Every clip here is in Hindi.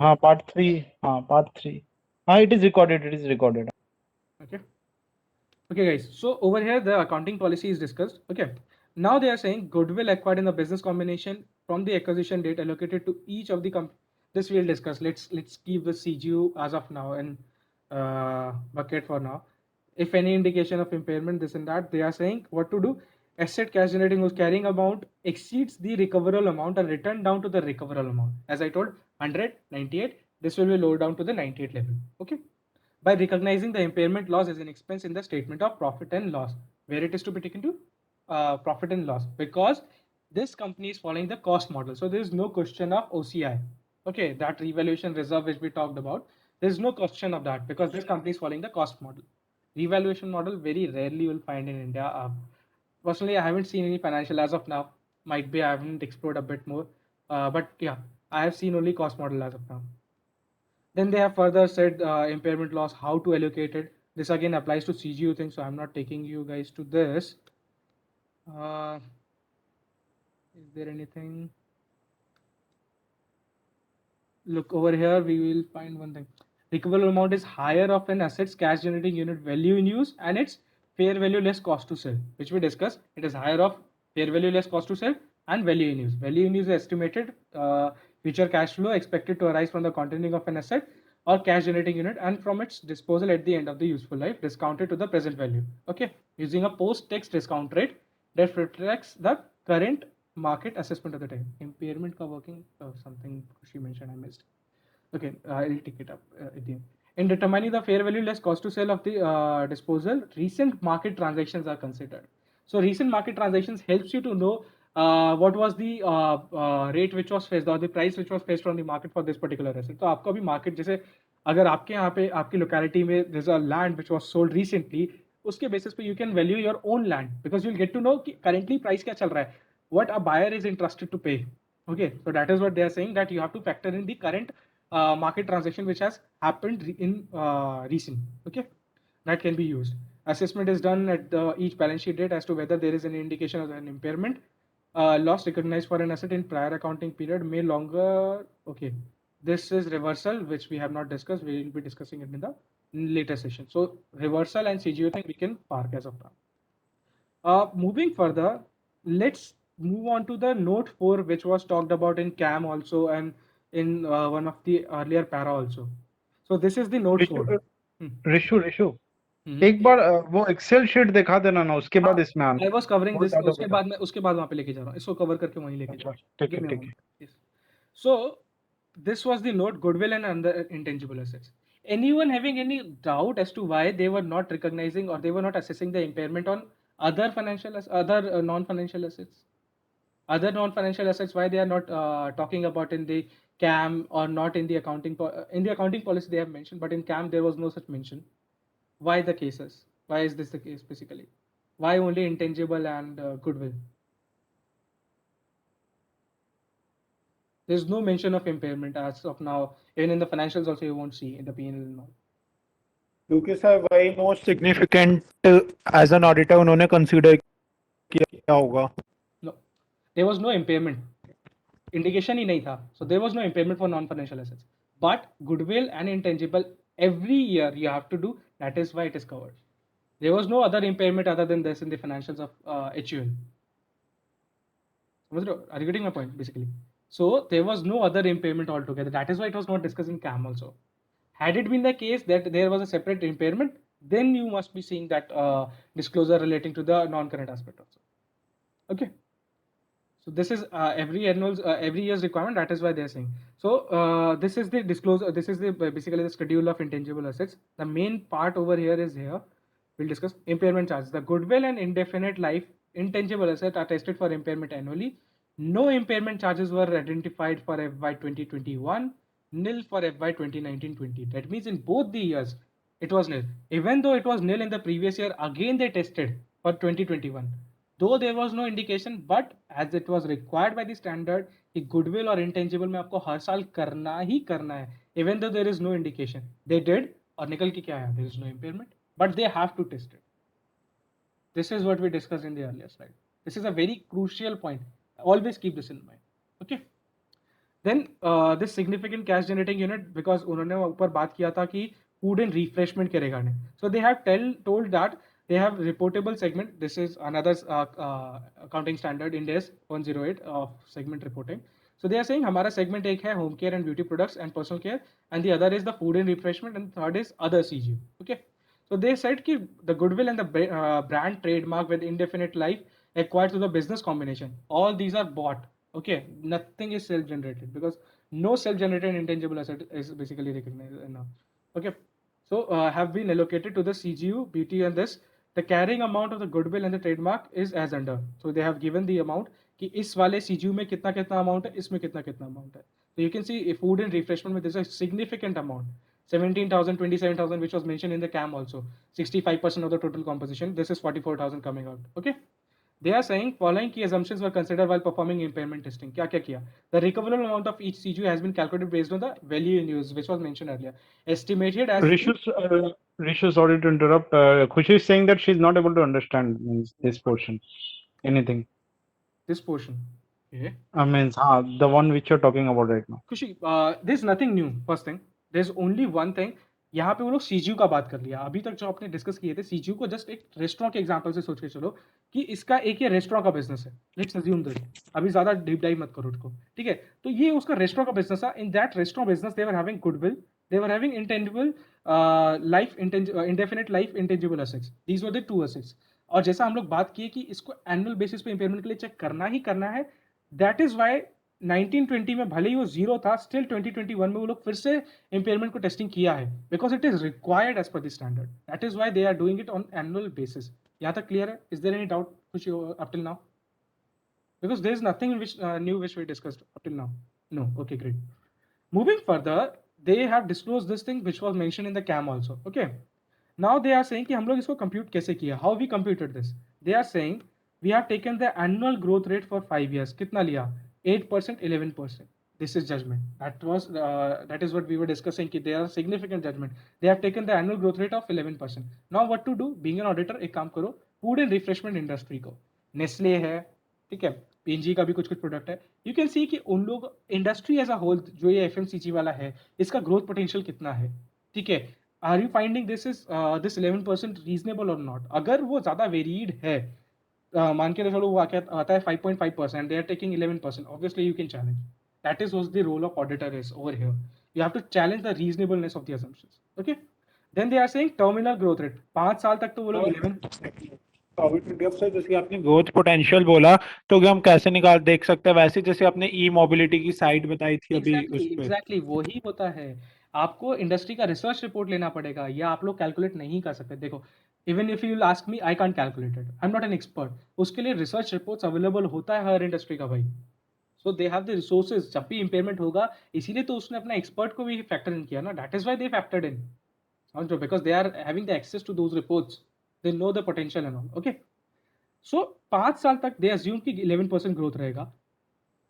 हाँ पार्ट 3 हाँ it is recorded. Okay. Okay, guys. So over here, the accounting policy is discussed. Okay. Now they are saying goodwill acquired in the business combination from the acquisition date allocated to each of the This we'll discuss. Let's keep the CGU as of now in bucket for now. If any indication of impairment, this and that, they are saying what to do. Asset cash generating whose carrying amount exceeds the recoverable amount and return down to the recoverable amount. As I told, 100, 98. This will be lowered down to the 98 level. Okay, by recognizing the impairment loss as an expense in the statement of profit and loss, where it is to be taken to profit and loss, because this company is following the cost model. So there is no question of OCI. Okay, that revaluation reserve which we talked about, there is no question of that because this company is following the cost model. Revaluation model very rarely you will find in India. Personally, I haven't seen any financial as of now. Might be I haven't explored a bit more, but yeah, I have seen only cost model as of now. Then they have further said impairment loss, how to allocate it. This again applies to CGU thing, so I'm not taking you guys to this. Is there anything? Look over here, we will find one thing. Recoverable amount is higher of an asset's cash generating unit value in use and its fair value less cost to sell, which we discussed. It is higher of fair value less cost to sell and value in use. Value in use is estimated future cash flow expected to arise from the continuing of an asset or cash generating unit and from its disposal at the end of the useful life discounted to the present value. Okay, using a post tax discount rate that reflects the current market assessment of the time. Impairment का working something she mentioned I missed. Okay, I'll take it up at the end. In determining the fair value less cost to sell of the disposal, recent market transactions are considered. So recent market transactions helps you to know what was the rate which was faced or the price which was faced from the market for this particular asset. तो आपको अभी market जैसे अगर आपके यहाँ पे आपकी locality में there's a land which was sold recently, उसके basis पे you can value your own land because you'll get to know कि currently price क्या चल रहा है, what a buyer is interested to pay. Okay, so that is what they are saying, that you have to factor in the current market transaction which has happened in recent. Okay, that can be used. Assessment is done at each balance sheet date as to whether there is any indication of an impairment. Loss recognized for an asset in prior accounting period may longer. Okay, this is reversal, which we have not discussed. We will be discussing it in the later session. So reversal and CGO thing we can park as of now. Moving further, let's move on to the note 4, which was talked about in CAM also and in one of the earlier para also. So this is the note 4. Rishu एक बार वो एक्सेल शीट दिखा देना ना, उसके बाद इसमें आना. I was covering this. उसके बाद वहाँ पे लेके जा रहा हूँ. इसको cover करके वहीं लेके जा रहा हूँ. Give me a moment. Yes. So this was the note goodwill and other intangible assets. Anyone having any doubt as to why they were not recognizing or they were not assessing the impairment on other non-financial assets? Other non-financial assets, why they are not talking about in the CAM or not in the accounting in the accounting policy they have mentioned, but in CAM there was no such mention. Why the cases? Why is this the case basically? Why only intangible and goodwill? There's no mention of impairment as of now. Even in the financials also you won't see in the P&L now. क्योंकि सर वही most significant as an auditor उन्होंने कंसीडर किया होगा. No, there was no impairment. Indication ही नहीं था. So there was no impairment for non-financial assets. But goodwill and intangible every year you have to do. That is why it is covered. There was no other impairment other than this in the financials of HUL. Are you getting my point basically? So there was no other impairment altogether. That is why it was not discussed in CAM also. Had it been the case that there was a separate impairment, then you must be seeing that disclosure relating to the non-current aspect also. Okay. So this is every year's requirement. That is why they are saying. So this is the disclosure. This is the basically the schedule of intangible assets. The main part over here is here. We'll discuss impairment charges. The goodwill and indefinite life intangible assets are tested for impairment annually. No impairment charges were identified for FY 2021, nil for FY 2019-20. That means in both the years it was nil. Even though it was nil in the previous year, again they tested for 2021. Though there was no indication, but as it was required by the standard कि goodwill और intangible में आपको हर साल करना ही करना है, even though there is no indication. They did और निकल के क्या आया? There is no impairment, but they have to test it. This is what we discussed in the earlier slide. This is a very crucial point. Always keep this in mind. Okay. Then this significant cash generating unit, because उन्होंने ऊपर बात किया था कि food and refreshment के regarding, so they have told that they have reportable segment. This is another accounting standard Ind AS 108 of segment reporting. So they are saying हमारा segment एक है home care and beauty products and personal care, and the other is the food and refreshment, and third is other CGU. Okay, so they said कि the goodwill and the brand trademark with indefinite life acquired through the business combination, all these are bought. Okay, nothing is self-generated, because no self-generated intangible asset is basically recognized enough. Okay, so have been allocated to the CGU, BT, and this. The carrying amount of the goodwill and the trademark is as under. So they have given the amount कि इस वाले CGU में कितना कितना amount है, इसमें कितना कितना amount है. So you can see if food and refreshment में there's a significant amount. 17,000, 27,000, which was mentioned in the CAM also. 65% of the total composition. This is 44,000 coming out. Okay. They are saying following key assumptions were considered while performing impairment testing. क्या क्या किया? The recoverable amount of each CGU has been calculated based on the value in use, which was mentioned earlier. Estimated as Rishu, sorry to interrupt. Khushi is saying that she's not able to understand this portion. Anything. this portion. Okay. The one which you're talking about right now. Khushi, there's nothing new. First thing, there's only one thing. यहाँ पे वो लोग सीजीयू का बात कर लिया. अभी तक जो आपने डिस्कस किए थे सीजीयू को जस्ट एक रेस्टोरेंट के एग्जांपल से सोच के चलो कि इसका एक ये रेस्टोरेंट का बिजनेस है. Let's assume that. अभी ज्यादा डीप डाइव मत करो उसको, ठीक है? तो ये उसका रेस्टोरेंट का बिजनेस था. In that restaurant business they were having goodwill, they were having intangible life indefinite life intangible assets. These were the two assets. और जैसा हम लोग बात किए कि इसको एनुअल बेसिस पे इंपेयरमेंट के लिए चेक करना ही करना है. दैट इज वाई 1920 में भले ही वो जीरो था, स्टिल 2021 में वो लोग फिर से इंपेयरमेंट को टेस्टिंग किया है, because it is required as per the standard. That is why they are doing it on annual basis. यहाँ तक क्लियर है? इज देयर एनी डाउट कुछ up till now? Because there is nothing which new which we discussed up till now. No. Okay, great. Moving further, they have disclosed this thing which was mentioned in the CAM also. Okay. Now they are saying कि हम लोग इसको compute कैसे किया? How we computed this? They are saying we have taken the annual growth rate for 5 years. कितना लिया? 8%, 11%. This is judgment. That is what we were discussing. कि they are significant judgment. They have taken the annual growth rate of 11%. Now what to do? Being an auditor, एक काम करो. Food and refreshment industry को. Nestle है, ठीक है? P&G का भी कुछ कुछ प्रोडक्ट है. यू कैन सी कि उन लोग इंडस्ट्री एज अ होल जो ये FMCG वाला है इसका ग्रोथ पोटेंशियल कितना है, ठीक है? Are you finding this 11% reasonable और नॉट? अगर वो ज़्यादा वेरीड है, मान के चलो वो आता है 5.5%, they are taking 11%, obviously you can challenge. That is was the role of auditor is over here. You have to challenge the reasonableness of the assumptions. Okay. Then they are saying terminal growth rate 5 साल तक तो वो लोग 11. जैसे आपने ग्रोथ पोटेंशियल बोला तो हम कैसे निकाल देख सकते हैं, वैसे जैसे आपने ई मोबिलिटी की साइड बताई थी अभी. एग्जैक्टली वही होता है. आपको इंडस्ट्री का रिसर्च रिपोर्ट लेना पड़ेगा, या आप लोग कैलकुलेट नहीं कर सकते. देखो, even if you ask me, I can't calculate it, I am not an expert. उसके लिए रिसर्च रिपोर्ट्स अवेलेबल होता है हर इंडस्ट्री का भाई. सो दे हैव द रिसोर्सेज. जब भी इंपेयरमेंट होगा, इसीलिए तो उसने अपना एक्सपर्ट को भी फैक्टर इन किया ना. That is why they factored in, समझो, because they are having the access to those reports, they know the potential and all. Okay. So 5 साल तक दे अज्यूम कि 11% ग्रोथ रहेगा.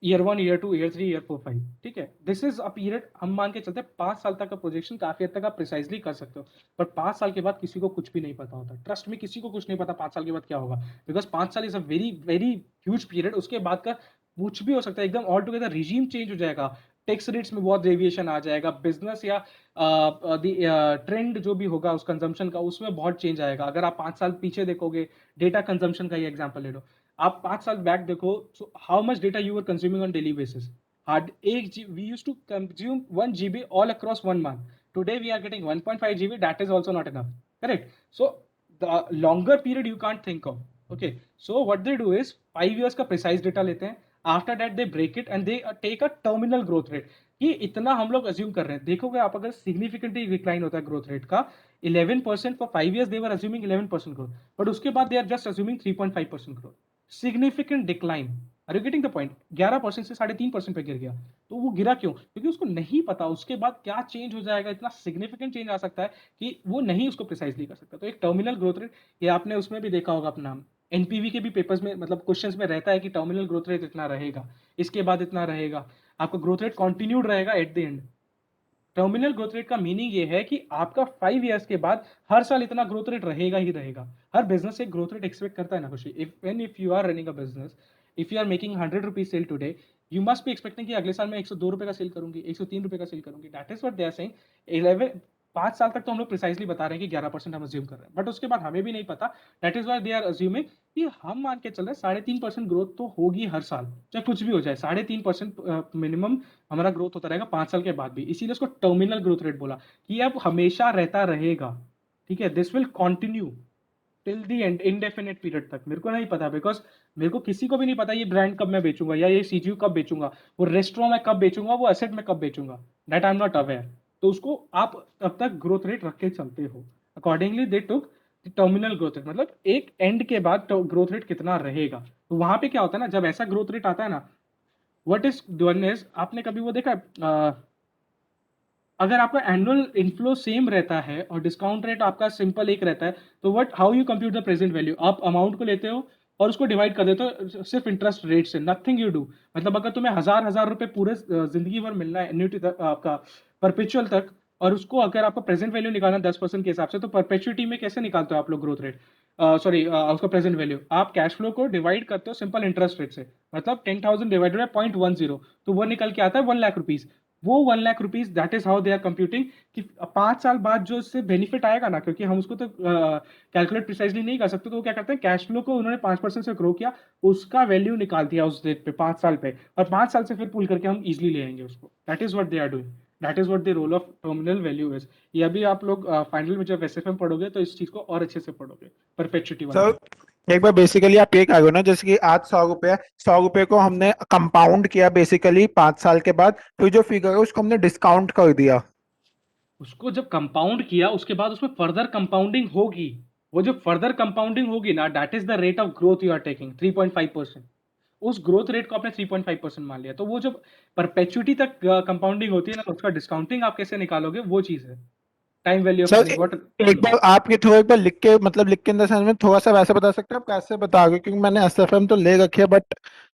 ईयर 1, ईयर 2, ईयर 3, ईयर 4, 5, ठीक है? This is a period. हम मान के चलते हैं 5 साल तक का प्रोजेक्शन काफी हद तक आप प्रिसाइजली कर सकते हो. बट 5 साल के बाद किसी को कुछ भी नहीं पता होता. ट्रस्ट में, किसी को कुछ नहीं पता 5 साल के बाद क्या होगा, बिकॉज 5 साल is a very very huge period. उसके बाद का कुछ भी हो सकता है. एकदम ऑल टुगेदर रिजीम चेंज हो जाएगा. टैक्स रेट्स में बहुत डेविएशन आ जाएगा. बिजनेस या ट्रेंड जो भी होगा उस कंजम्पशन का, उसमें बहुत चेंज आएगा. अगर आप 5 साल पीछे देखोगे, डेटा कंजम्पशन का ही एग्जांपल ले लो. आप 5 साल बैक देखो, so how much data you were consuming on daily basis. We used to consume 1 GB all across 1 month. Today we are getting 1.5 GB. That is also not enough. Correct? So the longer period you can't think of. Okay. So what they do is 5 years का प्रिसाइज डेटा लेते हैं. After that they break it and they take a terminal growth rate. कि इतना हम लोग अज्यूम कर रहे हैं. देखोगे आप, अगर सिग्निफिकेंटली डिक्लाइन होता है ग्रोथ रेट का 11% for 5 years, they were assuming 11% growth, but उसके बाद they are just assuming 3.5% growth. Significant decline. Are you getting the point? 11% से 3.5% पे गिर गया. तो वो गिरा क्यों? क्योंकि उसको नहीं पता उसके बाद क्या चेंज हो जाएगा. इतना सिग्निफिकेंट चेंज आ सकता है कि वो नहीं उसको प्रिसाइजली कर सकता. तो एक टर्मिनल ग्रोथ रेट, ये आपने उसमें भी देखा होगा अपना एनपीवी के भी पेपर्स में, मतलब क्वेश्चंस में रहता है कि टर्मिनल ग्रोथ रेट इतना रहेगा, इसके बाद इतना रहेगा. आपका ग्रोथ रेट कंटिन्यूड रहेगा at the end. Terminal growth rate का मीनिंग ये है कि आपका 5 years के बाद हर साल इतना ग्रोथ रेट रहेगा ही रहेगा. हर बिजनेस एक ग्रोथ रेट एक्सपेक्ट करता है ना खुशी. If you are running a business, if you are making 100 rupees sale today, you must be expecting कि अगले साल मैं 102 रुपए का सेल करूंगी, 103 रुपए का सेल करूंगी. That is what they are saying. 11 5 साल तक तो हम लोग प्रिसाइसली बता रहे हैं कि 11% हम अज्यूम कर रहे हैं, बट उसके बाद हमें भी नहीं पता. That is why they are assuming कि हम मान के चल रहे हैं 3.5% ग्रोथ तो होगी हर साल, चाहे कुछ भी हो जाए. 3.5% मिनिमम हमारा ग्रोथ होता रहेगा 5 साल के बाद भी. इसीलिए उसको टर्मिनल ग्रोथ रेट बोला कि अब हमेशा रहता रहेगा. ठीक है, this will continue till the end, indefinite period तक. मेरे को नहीं पता, बिकॉज मेरे को किसी को भी नहीं पता ये ब्रांड कब मैं बेचूंगा, या ये सीजीयू कब बेचूंगा, वो रेस्टोरेंट में कब बेचूंगा, वो एसेट में कब बेचूंगा. That I am not aware. तो उसको आप तब तक ग्रोथ रेट रख के चलते हो. Accordingly they took terminal growth rate, मतलब एक एंड के बाद ग्रोथ रेट कितना रहेगा. तो वहां पे क्या होता है ना, जब ऐसा ग्रोथ रेट आता है ना, व्हाट इज डन इज, आपने कभी वो देखा अगर आपका एनुअल इनफ्लो सेम रहता है और डिस्काउंट रेट आपका सिंपल एक रहता है, तो what how you compute the present value. आप अमाउंट को लेते हो और उसको डिवाइड कर देते हो सिर्फ इंटरेस्ट रेट से, नथिंग यू डू. मतलब अगर तुम्हें हजार रुपए पूरे जिंदगी भर मिलना है एन्युटी तक आपका परपेचुअल तक, और उसको अगर आपको प्रेजेंट वैल्यू निकालना 10% के हिसाब से, तो परपेचुइटी में कैसे निकालते हो आप लोग ग्रोथ रेट, सॉरी उसका प्रेजेंट वैल्यू. आप कैश फ्लो को डिवाइड करते हो सिंपल इंटरेस्ट रेट से. मतलब 10,000 डिवाइडेड बाय 0.10, तो वो निकल के आता है 1,00,000 रुपीज. वो 1,00,000 rupees, that is how they are computing कि 5 साल बाद जो इससे बेनिफिट आएगा ना, क्योंकि हम उसको तो कैलकुलेट प्रिसाइजली नहीं कर सकते, तो वो क्या करते हैं, कैश फ्लो को उन्होंने 5% से ग्रो किया, उसका वैल्यू निकाल दिया उस डेट पे 5 साल पे, और 5 साल से फिर पुल करके हम इजिली ले आएंगे उसको. That is what they are doing. That is what the role of terminal value is. ये अभी आप लोग फाइनल में जब एसएफएम पढ़ोगे तो इस चीज को और अच्छे से पढ़ोगे, परपेचुइटी वाला. सर एक बार बेसिकली आप ये कह रहे हो ना, जैसे कि आज 100 रुपए को हमने कंपाउंड किया बेसिकली 5 साल के बाद, फिर जो फिगर है उसको हमने डिस्काउंट कर दिया. उसको जब कंपाउंड किया उसके बाद उसमें फर्दर कंपाउंडिंग होगी. वो जो फर्दर कंपाउंडिंग होगी ना, that is the rate of growth you are taking 3.5%. उस ग्रोथ रेट को आपने 3.5% मान लिया, तो वो जब परपेचुइटी तक कंपाउंडिंग होती है ना, उसका डिस्काउंटिंग आप कैसे निकालोगे, वो चीज है time value of sir money. What एक बार आप ये थोड़ा एक बार लिख के, मतलब लिख के इन द सेंस में थोड़ा सा वैसे बता सकते हैं आप कैसे बताओगे, क्योंकि मैंने एसएफएम तो ले रखी है बट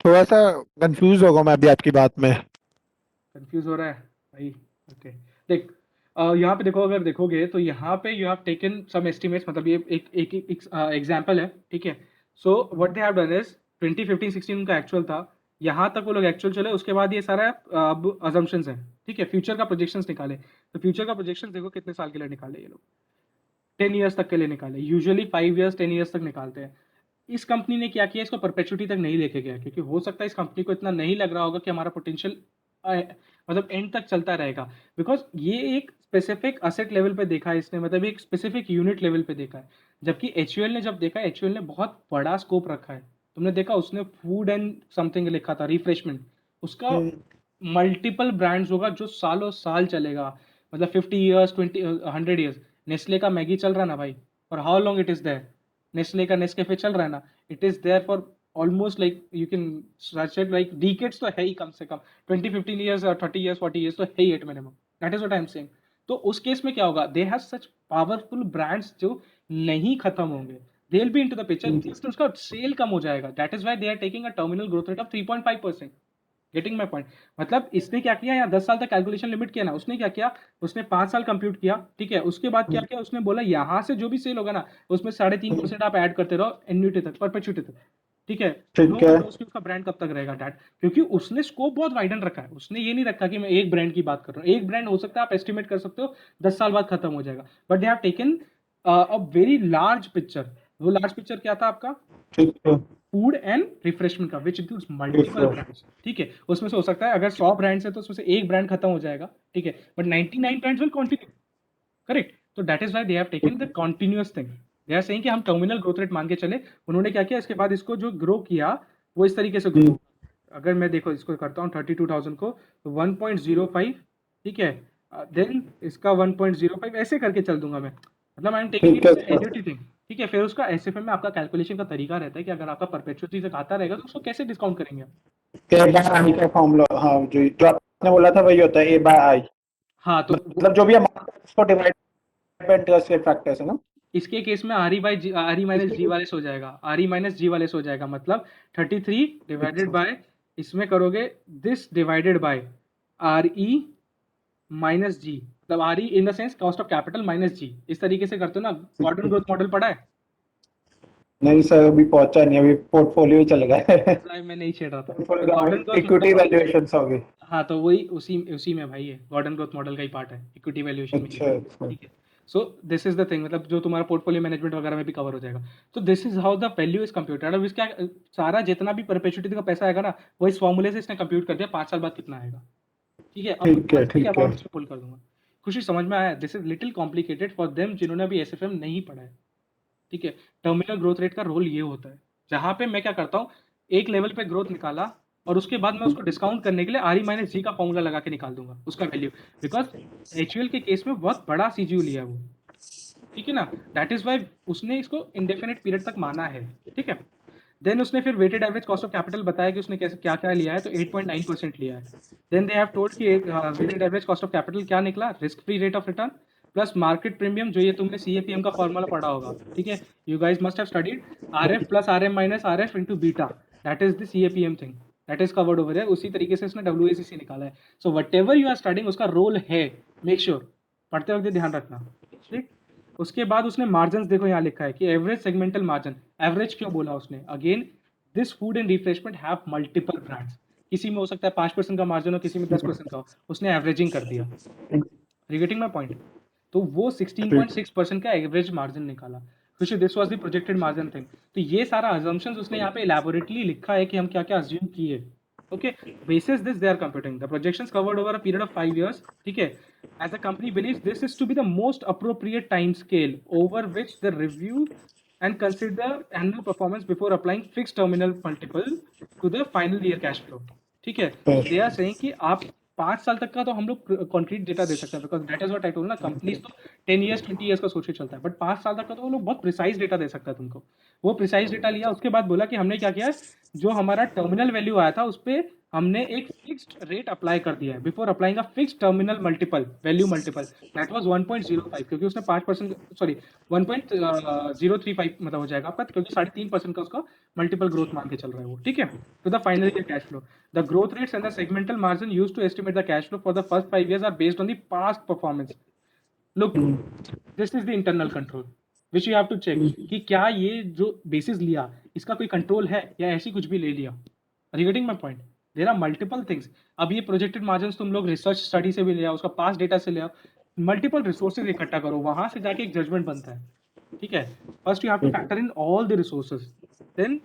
थोड़ा सा कंफ्यूज होगा मैं अभी आपकी बात में. कंफ्यूज हो रहा है भाई? ओके, देख यहाँ पे देखो, अगर देखोगे तो यहाँ पे you have taken some estimates, मतलब ये एक एग्जांपल है. ठीक है, so what they have done is 2015-16 उनका एक्चुअल था, यहाँ तक वो लोग एक्चुअल चले, उसके बाद ये सारा अब अजम्पशंस है. ठीक है, फ्यूचर का प्रोजेक्शंस निकाले, तो फ्यूचर का प्रोजेक्शन देखो कितने साल के लिए निकाले ये लोग. 10 ईयर्स तक के लिए निकाले. यूजुअली 5 ईयर्स 10 ईयर्स तक निकालते हैं. इस कंपनी ने क्या किया, इसको परपेचुइटी तक नहीं लेके गया, क्योंकि हो सकता है इस कंपनी को इतना नहीं लग रहा होगा कि हमारा पोटेंशियल मतलब एंड तक चलता रहेगा. बिकॉज ये एक स्पेसिफिक असेट लेवल पे देखा है इसने, मतलब एक स्पेसिफिक यूनिट लेवल पे देखा है. जबकि एचयूएल ने जब देखा, एचयूएल ने बहुत बड़ा स्कोप रखा है. तुमने देखा उसने फूड एंड समथिंग लिखा था, रिफ्रेशमेंट. उसका मल्टीपल ब्रांड्स होगा जो सालों साल चलेगा, मतलब 50 ईयर्स 100 ईयर्स. नेस्ले का मैगी चल रहा है ना भाई, और how long it is there. Nestle का नेस्कैफे चल रहा है ना, it is there for almost like you can search it like decades तो है ही, कम से कम 20-15 ईयर्स और 30 ईयर्स 40 ईयर्स तो है ही at minimum. That is what I am saying. तो उस केस में क्या होगा, they have such powerful brands जो नहीं खत्म होंगे. They will be into the picture, उसका सेल कम हो जाएगा. That is why they are taking a terminal growth rate of 3.5%. Getting my point. मतलब इसने क्या किया, यहाँ 10 साल तक कैलकुलेशन लिमिट किया ना, उसने क्या किया, उसने 5 साल कंप्यूट किया. ठीक है, उसके बाद क्या किया, उसने बोला यहाँ से जो भी सेल होगा ना, उसमें 3.5% आप ऐड करते रहो एन्युटी तक, परपेचुइटी तक. ठीक है, ठीक नो है. वन नोस कि उसका ब्रांड कब तक रहेगा. डैट क्योंकि उसने स्कोप बहुत वाइडन रखा है. उसने ये नहीं रखा कि मैं एक ब्रांड की बात कर रहा हूँ. एक ब्रांड हो सकता है आप एस्टिमेट कर सकते हो 10 साल बाद खत्म हो जाएगा, but they have taken a very large picture. वो लार्ज पिक्चर क्या था आपका, ठीक है. फूड एंड रिफ्रेशमेंट का, विच इंक्लूड्स मल्टीपल ब्रांड्स. ठीक है, उसमें से हो सकता है अगर 100 ब्रांड्स है तो उसमें से एक ब्रांड खत्म हो जाएगा. ठीक है, but 99 brands will continue. Correct. तो that is why they have taken the continuous thing. They are saying कि हम टर्मिनल ग्रोथ रेट मान के चले. उन्होंने क्या किया, इसके बाद इसको जो ग्रो किया वो इस तरीके से ग्रो. अगर मैं देखो इसको करता हूँ 32,000 को, तो 1.05. ठीक है, देन इसका 1.05 ऐसे करके चल दूंगा मैं. मतलब I am taking it annuity thing. ठीक है, फिर उसका एसएफएम में आपका कैलकुलेशन का तरीका रहता है कि अगर आपका परपेचुइटी तक आता रहेगा तो उसको कैसे डिस्काउंट करेंगे आप. ए बाय आई का फॉर्मूला, हाँ जो जो आपने बोला था वही होता है, ए बाय आई. हाँ, तो मतलब जो भी अमाउंट है उसको divide by interest rate factor है ना. इसके केस में R E by G, R E minus G वाले से हो जाएगा, आर ई माइनस जी वाले से हो जाएगा. मतलब 33 डिवाइडेड बाय, इसमें करोगे this divided by R E minus G, मतलब R E in the sense cost of capital minus G. इस तरीके से करते हो ना. गॉर्डन ग्रोथ मॉडल पढ़ा है? नहीं सर, अभी पहुंचा नहीं, अभी पोर्टफोलियो चल गया है। मैं नहीं छेड़ रहा था। पोर्टफोलियो गॉर्डन का ग्रोथ इक्विटी मॉडल, वैल्यूएशंस हो गई। हाँ तो वही उसी उसी में भाई है, गॉर्डन ग्रोथ मॉडल का ही पार्ट है, इक्विटी वैल्यूएशन में ही अच्छा है। अच्छा। ठीक है। So this is the thing, मतलब जो तुम्हारा पोर्टफोलियो मैनेजमेंट वगैरह में भी कवर हो जाएगा। तो this is how the value is computed. अब इसका सारा जितना भी परपेचुइटी का पैसा आएगा ना, वो इस फॉर्मूले से इसने कंप्यूट कर दिया 5 साल बाद कितना आएगा। ठीक है। अब ठीक है मंथली ठीक है। अमाउंट पुल कर दूंगा। खुशी समझ में आया? This is little complicated for them जिन्होंने अभी एसएफएम नहीं पढ़ा है। ठीक है। टर्मिनल ग्रोथ रेट का रोल ये होता है, जहां पे मैं क्या करता हूँ, एक लेवल पे ग्रोथ निकाला और उसके बाद मैं उसको डिस्काउंट करने के लिए आर ई माइनस जी का फॉर्मूला लगा के निकाल दूंगा उसका वैल्यू, बिकॉज एचयूएल के केस में बहुत बड़ा सीजीयू लिया है वो। ठीक है ना। दैट इज वाई उसने इसको इंडेफिनिट पीरियड तक माना है। ठीक है। देन उसने फिर weighted average cost of capital बताया कि उसने कैसे क्या क्या लिया है, तो 8.9% लिया है। देन दे हैव टोल्ड कि weighted average cost of capital क्या निकला, risk free rate of return plus market premium, जो ये तुमने सीएपीएम का फॉर्मूला पढ़ा होगा। ठीक है। You guys must have studied RF plus RM minus RF into beta, that is the CAPM thing, that is covered over है। उसी तरीके से इसने डब्ल्यूएसीसी निकाला है। So whatever you are studying उसका रोल है, मेक श्योर पढ़ते वक्त ध्यान रखना। ठीक। उसके बाद उसने मार्जिन देखो यहाँ लिखा है कि एवरेज सेगमेंटल मार्जिन, एवरेज क्यों बोला उसने, again this food and refreshment have multiple brands, किसी में हो सकता है 5% का मार्जिन हो, किसी में 10% का हो, उसने एवरेजिंग कर दिया। रिगेटिंग माई पॉइंट। तो वो 16.6% का एवरेज मार्जिन निकाला, which this was the projected margin thing. तो ये सारा assumptions उसने यहाँ पे elaborately लिखा है कि हम क्या क्या अज्यूम किए। Okay. basis this they are computing the projections covered over a period of 5 years। ठीक है। as the company believes this is to be the most appropriate time scale over which the review and consider annual performance before applying fixed terminal multiple to the final year cash flow। ठीक है। दे आर सेइंग कि आप 5 साल तक का तो हम लोग कॉन्क्रीट डेटा दे सकते हैं, because that is what I told ना, कंपनीज तो 10 ईयर्स 20 ईयर्स का सोच के चलता है, बट 5 साल तक का तो वो लोग बहुत प्रिसाइज डेटा दे सकता है तुमको। वो प्रिसाइज डेटा लिया, उसके बाद बोला कि हमने क्या किया है, जो हमारा टर्मिनल वैल्यू आया था उस पर हमने एक फिक्स्ड रेट अप्लाई कर दिया है before applying a fixed terminal multiple value multiple, that was 1.05, क्योंकि उसने 5% सॉरी 1.035 मतलब हो जाएगा आपका, क्योंकि 3.5% का उसका मल्टीपल ग्रोथ मान के चल रहा है वो। ठीक है। To the final year cash flow, the growth rates and the segmental margin used to estimate the cash flow for the first 5 years are based on the past performance. Look, this is the internal control which you have to check कि क्या ये जो बेसिस लिया इसका कोई कंट्रोल है या ऐसी कुछ भी ले लिया। Regarding my point, there are multiple things. अब ये प्रोजेक्टेड मार्जिन तुम लोग रिसर्च स्टडी से भी ले आओ, उसका पास डेटा से ले आओ, मल्टीपल रिसोर्सेज इकट्ठा करो, वहां से जाके एक जजमेंट बनता है। ठीक है। First you have to factor in all the resources, then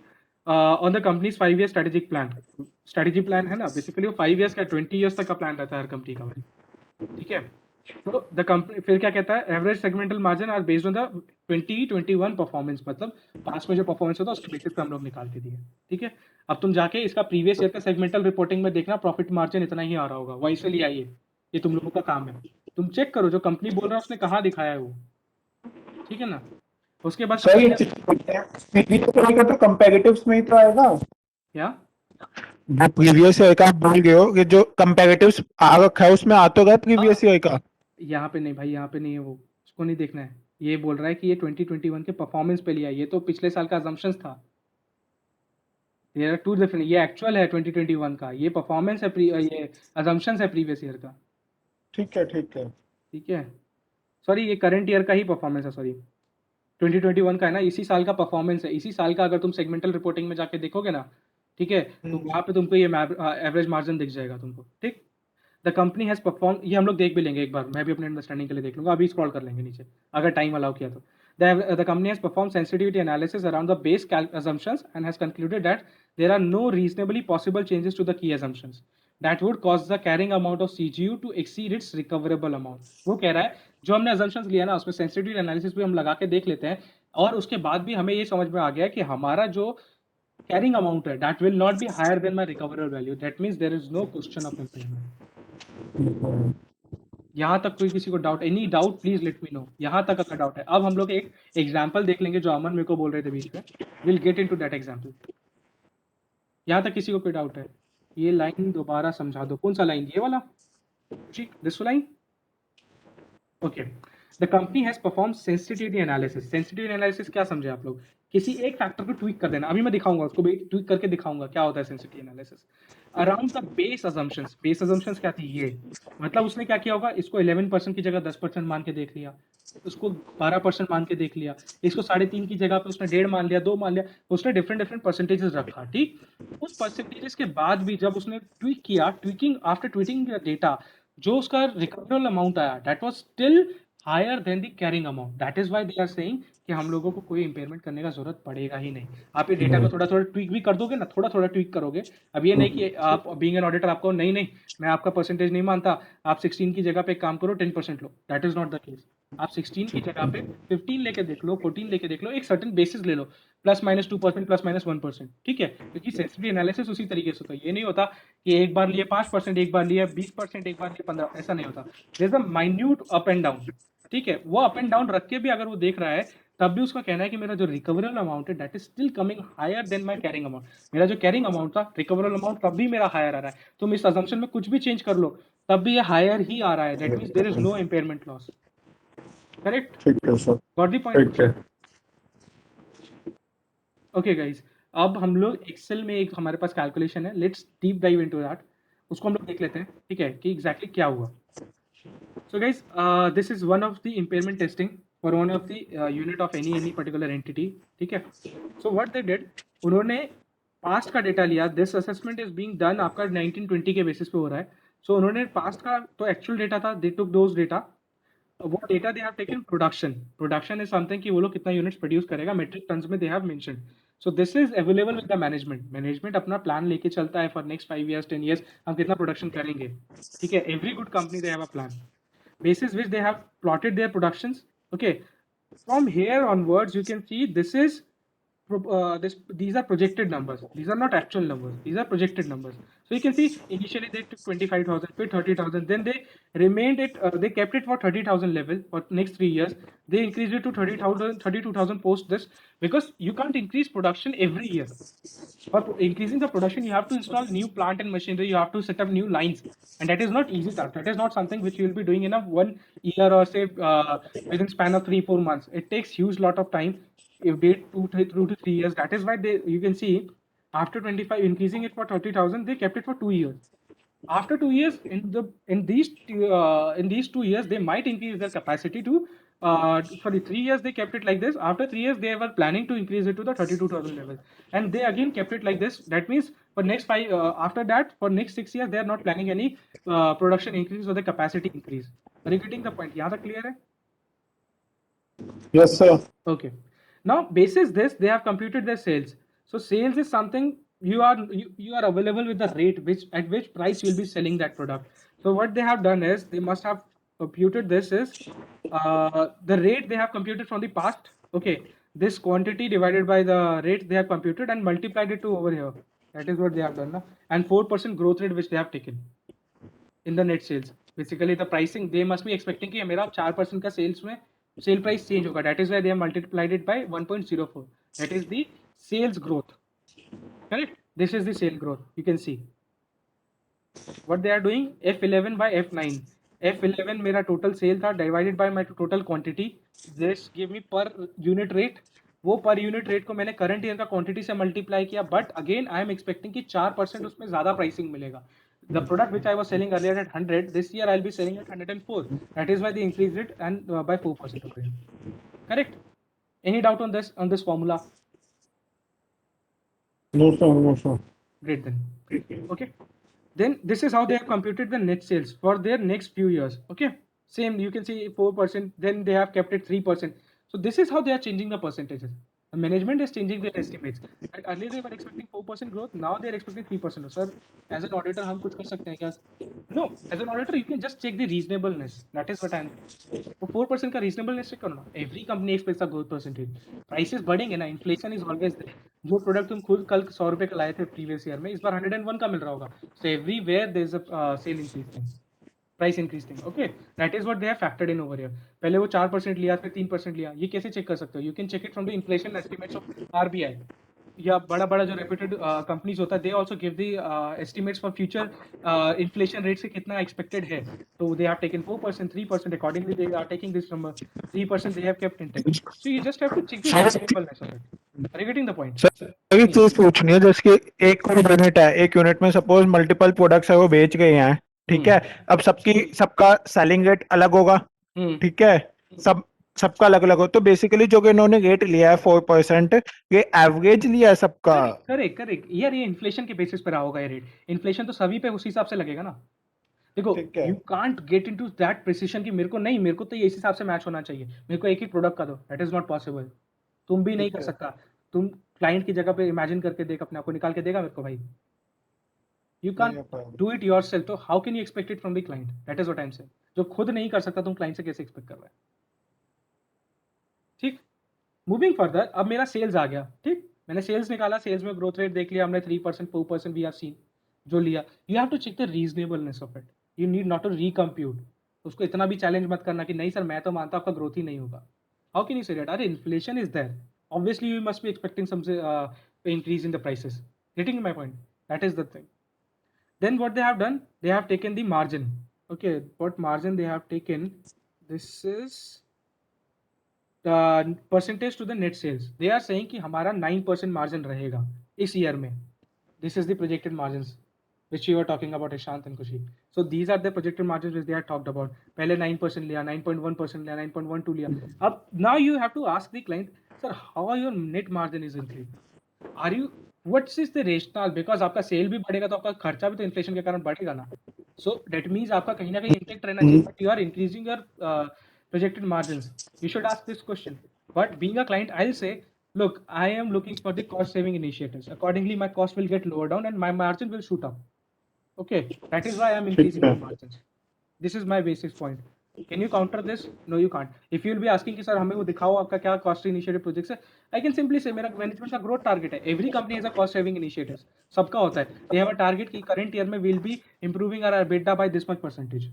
on the companies 5 year strategic plan. Strategy plan है ना, बेसिकली वो 5 years का 20 years तक का प्लान रहता है हर कंपनी का भाई। ठीक है। तो द कंपनी फिर क्या कहता है, average segmental margin are based on the 2021 performance, मतलब पास में जो परफॉर्मेंस होता है उसके बेसिस पे हम लोग निकाल के दिए। ठीक है। अब तुम जाके इसका प्रीवियस ईयर का सेगमेंटल रिपोर्टिंग में देखना, प्रॉफिट मार्जिन इतना ही आ रहा होगा, वहीं से लिया ये तुम लोगों का काम है। तुम चेक करो जो कंपनी बोल रहा है उसने कहाँ दिखाया है वो। ठीक है ना। उसके बाद सर ये तो कंपैरेटिव्स में ही तो आएगा। क्या जो प्रीवियस ईयर का आप बोल गए हो, ये जो कंपैरेटिव्स आ रखा है उसमें आ तो गया प्रीवियस ईयर का। यहाँ पे नहीं भाई, यहाँ पे नहीं है वो, उसको नहीं देखना है। ये बोल रहा है कि ये 2021 के परफॉर्मेंस पे लिया है, ये तो पिछले साल का assumptions था। There are two different, ये एक्चुअल है 2021 का, ये परफॉर्मेंस है ये assumptions है प्रीवियस ईयर का। ठीक है ठीक है। ठीक है। सॉरी ये करंट ईयर का ही परफॉर्मेंस है, सॉरी 2021 का है ना, इसी साल का परफॉर्मेंस है, इसी साल का। अगर तुम सेगमेंटल रिपोर्टिंग में जाके देखोगे ना, ठीक है, तो वहाँ पे तुमको ये एवरेज मार्जिन दिख जाएगा तुमको। ठीक। द कंपनी हैज परफॉर्म, ये हम लोग देख भी लेंगे एक बार, मैं भी अपने अंडरस्टैंडिंग के लिए देख लूंगा, अभी स्क्रॉल कर लेंगे नीचे अगर टाइम अलाउ किया तो। The company has perform sensitivity analysis around the base assumptions and has concluded that there are no reasonably possible changes to the key assumptions that would cause the carrying amount of CGU to exceed its recoverable amount। वो कह रहा है जो हमने assumptions लिया ना उसमें सेंसिटिविटी एनालिसिस भी हम लगा के देख लेते हैं, और उसके बाद भी हमें ये समझ में आ गया कि हमारा जो carrying amount है that will not be higher than my recoverable value, that means there is no question of impairment। यहाँ तक कोई किसी को doubt, any doubt please let me know, यहाँ तक अगर डाउट है। अब हम लोग एक एग्जाम्पल देख लेंगे जो अमन मेरे को बोल रहे थे बीच में, will get into that example. यहाँ तक किसी को कोई डाउट है? ये लाइन दोबारा समझा दो, कौन सा लाइन, ये वाला G, this line. Okay. The company has perform sensitivity analysis. Sensitivity analysis क्या समझे आप लोग, किसी एक फैक्टर को ट्वीक कर देना। अभी मैं दिखाऊंगा उसको भी ट्वीक करके दिखाऊंगा क्या होता है sensitivity analysis around the base assumptions। Base assumptions क्या थी, ये मतलब उसने क्या किया होगा, इसको 11% की जगह 10% मान के देख लिया, उसको 12% मान के देख लिया, इसको 3.5 की जगह पे उसने 1.5 मान लिया, 2 मान लिया, उसने डिफरेंट परसेंटेजेस रखा, ठीक। उस परसेंटेजेस के बाद भी जब उसने ट्वीक किया, ट्वीकिंग आफ्टर ट्वीटिंग डेटा, जो उसका रिकवरेबल अमाउंट आया, that was still higher than the carrying amount. That is why they are saying कि हम लोगों को कोई इंपेयरमेंट करने का जरूरत पड़ेगा ही नहीं। आप ये डेटा को थोड़ा थोड़ा ट्वीक भी कर दोगे ना, थोड़ा थोड़ा ट्वीक करोगे। अब ये नहीं कि आप बीइंग एन ऑडिटर आपको नहीं नहीं मैं आपका परसेंटेज नहीं मानता, आप 16 की जगह पे एक काम करो 10% लो, that is not the case. आप 16 की जगह पे 15 लेके देख लो, 14 लेके देख लो, एक सर्टेन बेसिस ले लो, +-2% +-1%, ठीक है, क्योंकि सेंसिटिविटी एनालिसिस उसी तरीके से होता है। ये नहीं होता कि एक बार लिए 5%, एक बार लिए 20%, एक बार लिए 15%, ऐसा नहीं होता। There is a minute up and down, ठीक है। वो अप एंड डाउन रख के भी अगर वो देख रहा है, तब भी उसका कहना है कि मेरा जो रिकवरेबल अमाउंट है that is still coming higher than my carrying amount. मेरा जो कैरिंग अमाउंट था, रिकवरेबल अमाउंट, तब भी मेरा हायर आ रहा है। तुम इस अजम्पशन में कुछ भी चेंज कर लो, तब भी ये हायर ही आ रहा है। That means there is no impairment loss. Correct? ठीक है सर, गॉट द पॉइंट? ठीक है। ओके गाइस, अब हम लोग एक्सेल में एक हमारे पास कैलकुलेशन है, let's deep dive into that. उसको हम लोग देख लेते हैं, ठीक है, कि एग्जैक्टली क्या हुआ। So guys, this is one of the impairment testing for one of the unit of any particular entity, ठीक है। So what they did, उन्होंने पास्ट का डेटा लिया। This assessment is being done आपका 1920 के बेसिस पे हो रहा है। सो उन्होंने पास्ट का तो एक्चुअल डेटा था, दे टुक दोज डेटा, वो data they have taken production is something कि वो लोग कितना यूनिट्स प्रोड्यूस करेगा, मेट्रिक टन्स में they have mentioned. So this is available with the management अपना प्लान लेके चलता है फॉर नेक्स्ट 5 years 10 years हम कितना प्रोडक्शन करेंगे, ठीक है। Every good company they have a plan basis which they have plotted their productions. Okay, from here onwards you can see this is these are projected numbers, these are not actual numbers, these are projected numbers. So you can see initially they took 25,000, then 30,000, then they remained it, they kept it for 30,000 level for next 3 years. They increased it to 30,000, 32,000 post this, because you can't increase production every year. For increasing the production, you have to install new plant and machinery, you have to set up new lines, and that is not easy task. That is not something which you will be doing in a 1 year or say within span of 3-4 months. It takes huge lot of time. If date 2 to 3 years, that is why they, you can see after 25 increasing it for 30,000, they kept it for 2 years. After 2 years, in these 2 years, they might increase their capacity to for the 3 years they kept it like this. After 3 years, they were planning to increase it to the 32,000 level, and they again kept it like this. That means for next 5 after that, for next 6 years, they are not planning any production increase or the capacity increase. Are you getting the point? यहाँ तक clear है? Yes sir. Okay. Now, basis this, they have computed their sales. So sales is something you are available with the rate at which price you will be selling that product. So what they have done is they must have computed this is the rate they have computed from the past. Okay, this quantity divided by the rate they have computed and multiplied it to over here. That is what they have done now. And 4% growth rate which they have taken in the net sales. Basically the pricing they must be expecting कि मेरा 4% का sales में sale price change होगा. That is why they have multiplied it by 1.04. That is the sales growth. Correct? This is the sale growth. You can see what they are doing. F11 by F9. F11 मेरा total sale था divided by my total quantity. This give me per unit rate. वो per unit rate को मैंने current year का quantity से multiply किया. But again I am expecting कि 4% उसमें ज़्यादा pricing मिलेगा. The product which I was selling earlier at 100, this year I'll be selling at 104. That is why they increased it and by 4%. Okay. Correct? Any doubt on this formula? No sir, no sir. Great then. Okay. Then this is how they have computed the net sales for their next few years. Okay. Same, you can see 4%. Then they have kept it 3%. So this is how they are changing the percentages. The management is changing their estimates. And earlier they were expecting 4% growth. Now they are expecting 3%. Sir, as an auditor, हम कुछ कर सकते हैं क्या? No, as an auditor, you can just check the reasonableness. That is what I am. तो 4% का reasonableness check करो ना. Every company expects a growth percentage. Prices बढ़ेंगे ना. Inflation is always there. जो प्रोडक्ट तुम खुद कल 100 रुपए का लाए थे प्रीवियस ईयर में, इस बार 101 का मिल रहा होगा. So everywhere there is a sale increase thing. Price increase thing. Okay, that is what they have factored in over here. पहले वो 4% लिया, फिर 3% लिया. ये कैसे चेक कर सकते हो? You can check it from the inflation estimates of RBI या बड़ा बड़ा जो रेप्यूटेड कंपनीज होता है, they also give the estimates for future inflation rate से कितना एक्सपेक्टेड है. तो they have taken 4%, 3%. Accordingly they are taking this number 3% they have kept intact. So you just have to check the reasonableness of it. Are you getting the point? Sir अभी चीज पूछनी है, जैसे कि एक यूनिट है, एक यूनिट में सपोज मल्टीपल प्रोडक्ट्स है वो बेच गए हैं, ठीक है. अब सबका सेलिंग रेट अलग होगा, ठीक है. सब सबका अलग अलग हो, तो बेसिकली जो कि इन्होंने रेट लिया है 4%, ये एवरेज लिया है सबका। करेक्ट करेक्ट यार, ये इन्फ्लेशन के बेसिस पे रहा होगा ये रेट। इन्फ्लेशन तो सभी पे उसी हिसाब से लगेगा ना। देखो ठीक है। You can't get into that precision कि मेरे को नहीं, मेरे को तो ये इस हिसाब से मैच होना चाहिए, मेरे को एक ही प्रोडक्ट का दो, दैट इज नॉट पॉसिबल। तुम भी नहीं ठीक कर है। सकता। तुम क्लाइंट की जगह पे इमेजिन करके देख, अपने आप को निकाल के देगा मेरे को भाई। यू नहीं कांट हो पाएगा। डू इट योरसेल्फ, तो how can you expect it from the client? That is what I am saying. जो खुद नहीं कर सकता तुम क्लाइंट से कैसे एक्सपेक्ट कर रहे हो? ठीक, मूविंग फर्दर, अब मेरा सेल्स आ गया। ठीक, मैंने सेल्स निकाला, सेल्स में ग्रोथ रेट देख लिया हमने, 3% 4% वी हैव सीन जो लिया। You have to check the reasonableness of it. You need not to recompute. उसको इतना भी चैलेंज मत करना कि नहीं सर मैं तो मानता हूं आपका ग्रोथ ही नहीं होगा। How can you say that? अरे inflation is there, obviously you must be expecting some increase in the prices. Getting my point? That is the thing. Then what they have done, they have taken the margin. Okay, what margin they have taken? This is percentage to the net sales. They are saying कि हमारा 9% margin रहेगा इस year में. This is the projected margins which you were talking about, Ishant and Kushi. So these are the projected margins which they had talked about. पहले 9% लिया, 9.1% लिया, 9.12 लिया. अब now you have to ask the client, sir, how your net margin is increasing? Are you, what is the rationale? Because आपका सेल भी बढ़ेगा तो आपका खर्चा भी तो इन्फ्लेशन के कारण बढ़ेगा ना. So that means आपका कहीं ना कहीं इंटेक्ट रहना चाहिए, but you are increasing your projected margins. You should ask this question. But being a client, I'll say, look, I am looking for the cost saving initiatives. Accordingly, my cost will get lower down and my margin will shoot up. Okay, that is why I'm increasing my margins. This is my basis point. Can you counter this? No, you can't. If you'll be asking कि सर हमें वो दिखाओ आपका क्या cost initiative projects है, I can simply say मेरा management का growth target है. Every company has a cost saving initiatives. सबका होता है. They have a target कि current year में we'll be improving our EBITDA by this much percentage.